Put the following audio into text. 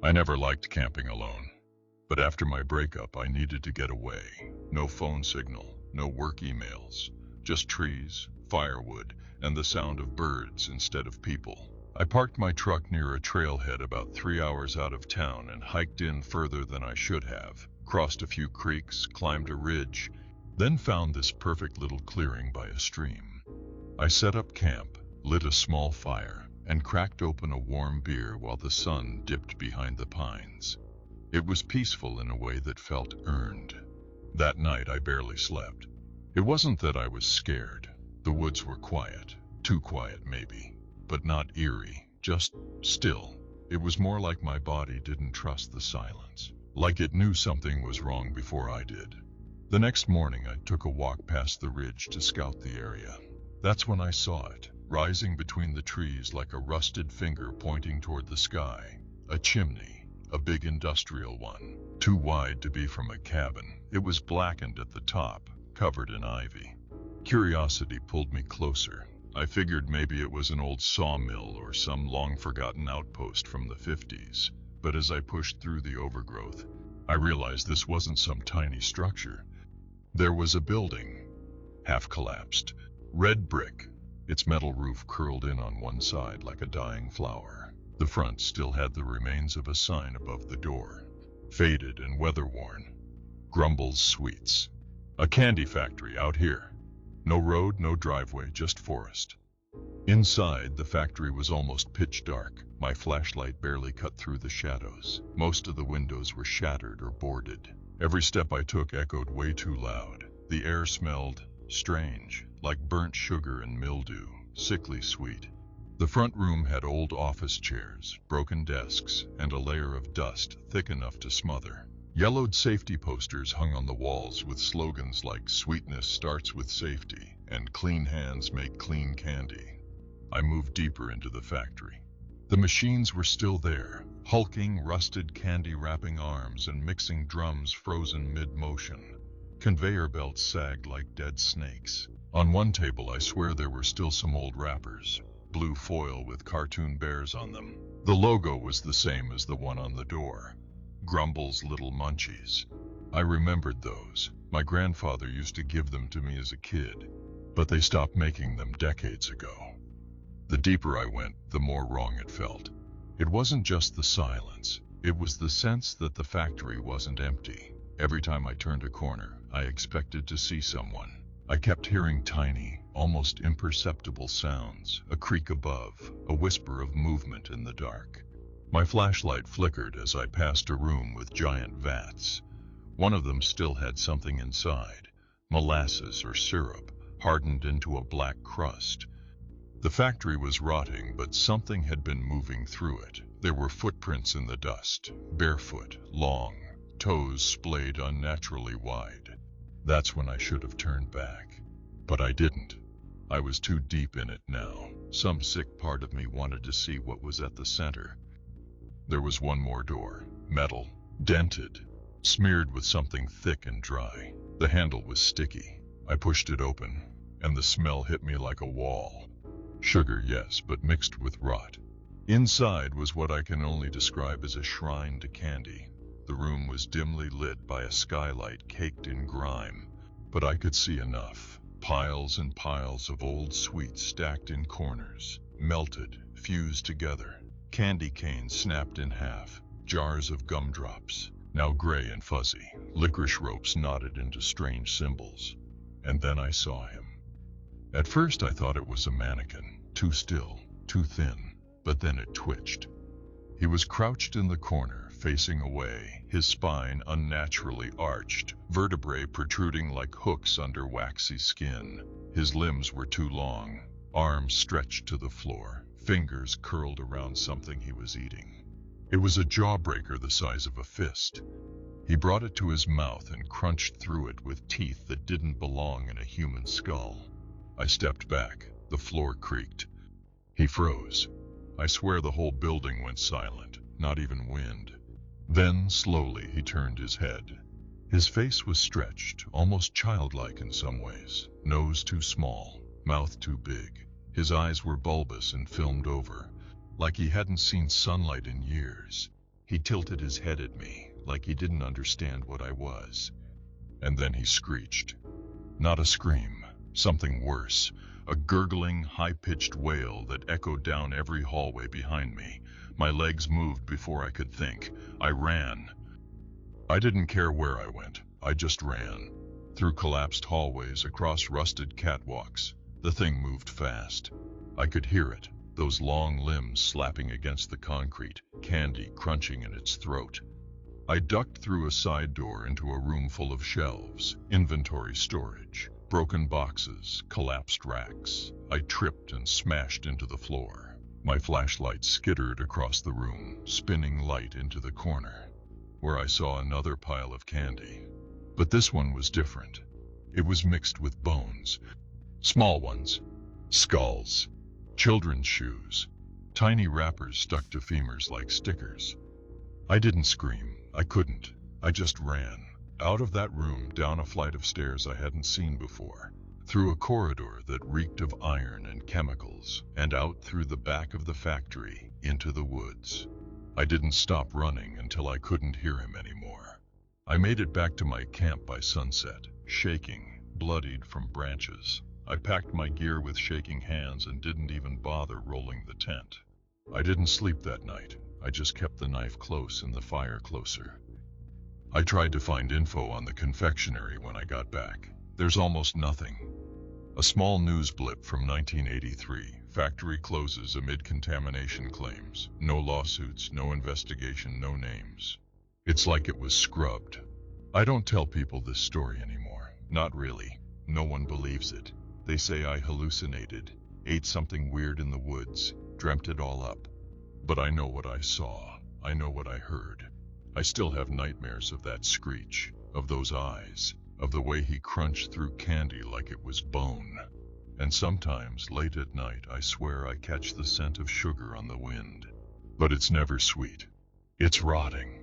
I never liked camping alone, but after my breakup, I needed to get away. No phone signal, no work emails, just trees, firewood, and the sound of birds instead of people. I parked my truck near a trailhead about 3 hours out of town and hiked in further than I should have, crossed a few creeks, climbed a ridge, then found this perfect little clearing by a stream. I set up camp, lit a small fire, and cracked open a warm beer while the sun dipped behind the pines. It was peaceful in a way that felt earned. That night I barely slept. It wasn't that I was scared. The woods were quiet, too quiet maybe, but not eerie, just still. It was more like my body didn't trust the silence, like it knew something was wrong before I did. The next morning I took a walk past the ridge to scout the area. That's when I saw it, rising between the trees like a rusted finger pointing toward the sky. A chimney, a big industrial one, too wide to be from a cabin. It was blackened at the top, covered in ivy. Curiosity pulled me closer. I figured maybe it was an old sawmill or some long-forgotten outpost from the 50s. But as I pushed through the overgrowth, I realized this wasn't some tiny structure. There was a building, half collapsed, red brick, its metal roof curled in on one side like a dying flower. The front still had the remains of a sign above the door, faded and weather-worn. Grumble's Sweets. A candy factory out here. No road, no driveway, just forest. Inside, the factory was almost pitch dark. My flashlight barely cut through the shadows. Most of the windows were shattered or boarded. Every step I took echoed way too loud. The air smelled strange, like burnt sugar and mildew, sickly sweet. The front room had old office chairs, broken desks, and a layer of dust thick enough to smother. Yellowed safety posters hung on the walls with slogans like "Sweetness starts with safety" and "Clean hands make clean candy." I moved deeper into the factory. The machines were still there, hulking, rusted candy-wrapping arms and mixing drums frozen mid-motion. Conveyor belts sagged like dead snakes. On one table, I swear there were still some old wrappers, blue foil with cartoon bears on them. The logo was the same as the one on the door. Grumble's Little Munchies. I remembered those. My grandfather used to give them to me as a kid, but they stopped making them decades ago. The deeper I went, the more wrong it felt. It wasn't just the silence. It was the sense that the factory wasn't empty. Every time I turned a corner, I expected to see someone. I kept hearing tiny, almost imperceptible sounds, a creak above, a whisper of movement in the dark. My flashlight flickered as I passed a room with giant vats. One of them still had something inside, molasses or syrup, hardened into a black crust. The factory was rotting, but something had been moving through it. There were footprints in the dust, barefoot, long, toes splayed unnaturally wide. That's when I should have turned back. But I didn't. I was too deep in it now. Some sick part of me wanted to see what was at the center. There was one more door, metal, dented, smeared with something thick and dry. The handle was sticky. I pushed it open, and the smell hit me like a wall. Sugar, yes, but mixed with rot. Inside was what I can only describe as a shrine to candy. The room was dimly lit by a skylight caked in grime, but I could see enough. Piles and piles of old sweets stacked in corners, melted, fused together. Candy canes snapped in half, jars of gumdrops, now gray and fuzzy, licorice ropes knotted into strange symbols. And then I saw him. At first I thought it was a mannequin, too still, too thin, but then it twitched. He was crouched in the corner, facing away, his spine unnaturally arched, vertebrae protruding like hooks under waxy skin. His limbs were too long, arms stretched to the floor, fingers curled around something he was eating. It was a jawbreaker the size of a fist. He brought it to his mouth and crunched through it with teeth that didn't belong in a human skull. I stepped back. The floor creaked. He froze. I swear the whole building went silent, not even wind. Then, slowly, he turned his head. His face was stretched, almost childlike in some ways. Nose too small, mouth too big. His eyes were bulbous and filmed over, like he hadn't seen sunlight in years. He tilted his head at me, like he didn't understand what I was. And then he screeched. Not a scream, something worse. A gurgling, high-pitched wail that echoed down every hallway behind me. My legs moved before I could think. I ran. I didn't care where I went. I just ran. Through collapsed hallways, across rusted catwalks. The thing moved fast. I could hear it, those long limbs slapping against the concrete, candy crunching in its throat. I ducked through a side door into a room full of shelves, inventory storage, broken boxes, collapsed racks. I tripped and smashed into the floor. My flashlight skittered across the room, spinning light into the corner, where I saw another pile of candy. But this one was different. It was mixed with bones. Small ones. Skulls. Children's shoes. Tiny wrappers stuck to femurs like stickers. I didn't scream. I couldn't. I just ran. Out of that room, down a flight of stairs I hadn't seen before, through a corridor that reeked of iron and chemicals, and out through the back of the factory, into the woods. I didn't stop running until I couldn't hear him anymore. I made it back to my camp by sunset, shaking, bloodied from branches. I packed my gear with shaking hands and didn't even bother rolling the tent. I didn't sleep that night. I just kept the knife close and the fire closer. I tried to find info on the confectionery when I got back. There's almost nothing. A small news blip from 1983. Factory closes amid contamination claims. No lawsuits, no investigation, no names. It's like it was scrubbed. I don't tell people this story anymore. Not really. No one believes it. They say I hallucinated, ate something weird in the woods, dreamt it all up. But I know what I saw. I know what I heard. I still have nightmares of that screech, of those eyes, of the way he crunched through candy like it was bone. And sometimes, late at night, I swear I catch the scent of sugar on the wind. But it's never sweet. It's rotting.